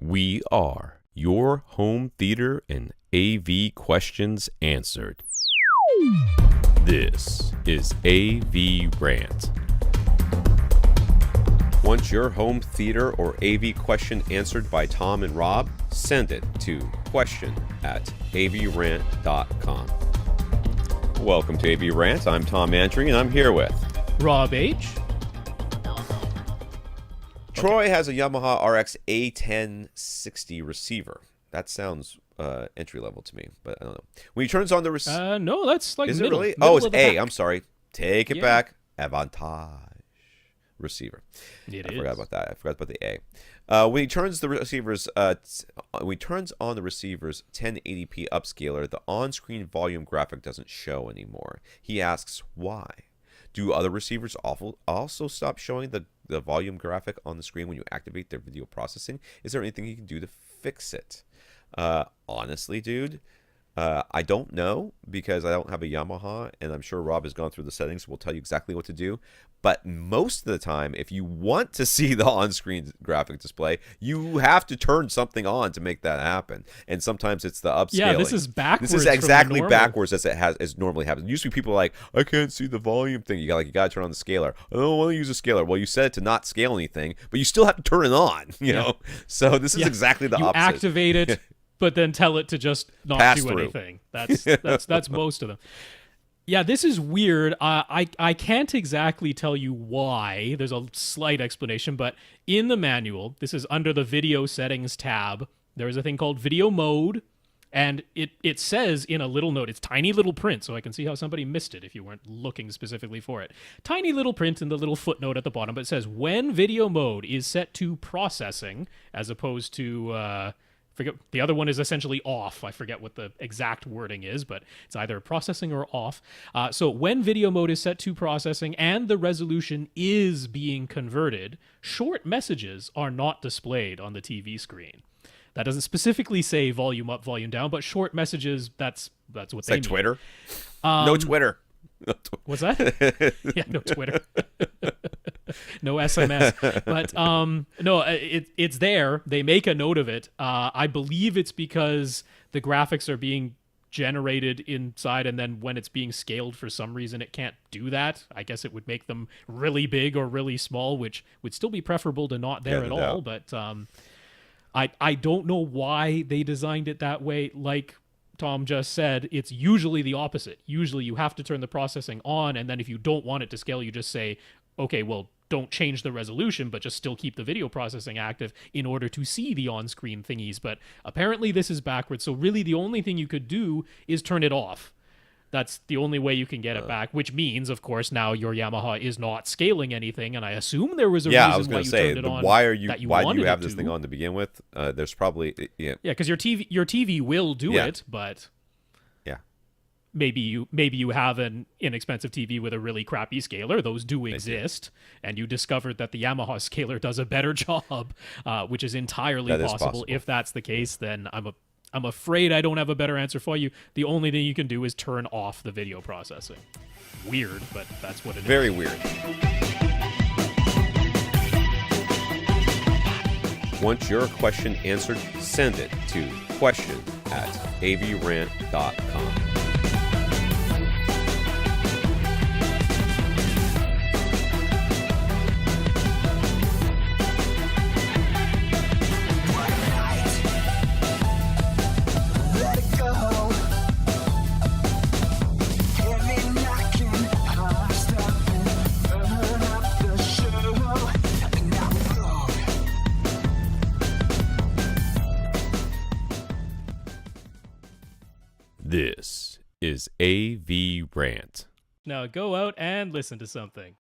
We are your home theater and AV questions answered. This is AVRant. Want your home theater or AV question answered by Tom and Rob? Send it to question@avrant.com. Welcome to AVRant. I'm Tom Andry, and I'm here with Rob H. Troy has a Yamaha RX A1060 receiver. That sounds entry level to me, but I don't know. When he turns on the receiver, No, that's like is middle, it really? middle Oh, it's of the A. pack. I'm sorry. Take it back. Aventage Receiver. I forgot about that. I forgot about the A. When he turns the receiver's, when he turns on the receiver's 1080p upscaler, the on-screen volume graphic doesn't show anymore. He asks why. Do other receivers also stop showing the volume graphic on the screen when you activate their video processing? Is there anything you can do to fix it? Honestly, dude, I don't know because I don't have a Yamaha, and I'm sure Rob has gone through the settings. We'll tell you exactly what to do. But most of the time, if you want to see the on-screen graphic display, you have to turn something on to make that happen. And sometimes it's the upscaling. Yeah, this is backwards. This is exactly backwards as normally happens. Usually people are like, I can't see the volume thing. You got to turn on the scaler. I don't want to use a scaler. Well, you said it to not scale anything, but you still have to turn it on. You know. So this is exactly the you opposite. Activate it, but then tell it to just not Pass do through. anything. That's most of them. Yeah, this is weird. I can't exactly tell you why. There's a slight explanation, but in the manual, this is under the video settings tab. There is a thing called video mode, and it says in a little note, it's tiny little print, so I can see how somebody missed it if you weren't looking specifically for it. Tiny little print in the little footnote at the bottom, but it says when video mode is set to processing, as opposed to... forget the other one is essentially off. I forget what the exact wording is, but it's either processing or off. So when video mode is set to processing and the resolution is being converted, short messages are not displayed on the TV screen. That doesn't specifically say volume up, volume down, but short messages, that's what It's they like mean. Twitter. No Twitter. What's that? Yeah, no Twitter. No SMS. But no, it's there. They make a note of it. I believe it's because the graphics are being generated inside, and then when it's being scaled for some reason it can't do that. I guess it would make them really big or really small, which would still be preferable to not there at all. But I don't know why they designed it that way. Like Tom just said, it's usually the opposite. Usually you have to turn the processing on, and then if you don't want it to scale, you just say, okay, well, don't change the resolution, but just still keep the video processing active in order to see the on-screen thingies. But apparently this is backwards, so really the only thing you could do is turn it off. That's the only way you can get it back, which means, of course, now your Yamaha is not scaling anything, and I assume there was a reason I was why going you to say, turned it on. why do you have this to. thing on to begin with? There's probably Yeah, because your TV will do it, but maybe you have an inexpensive TV with a really crappy scaler. Those do exist, and you discovered that the Yamaha scaler does a better job, which is entirely possible. If that's the case, then I'm afraid I don't have a better answer for you. The only thing you can do is turn off the video processing. Weird, but that's what it is. Very weird. Want your question answered? Send it to question@avrant.com. This is AVRant. Now go out and listen to something.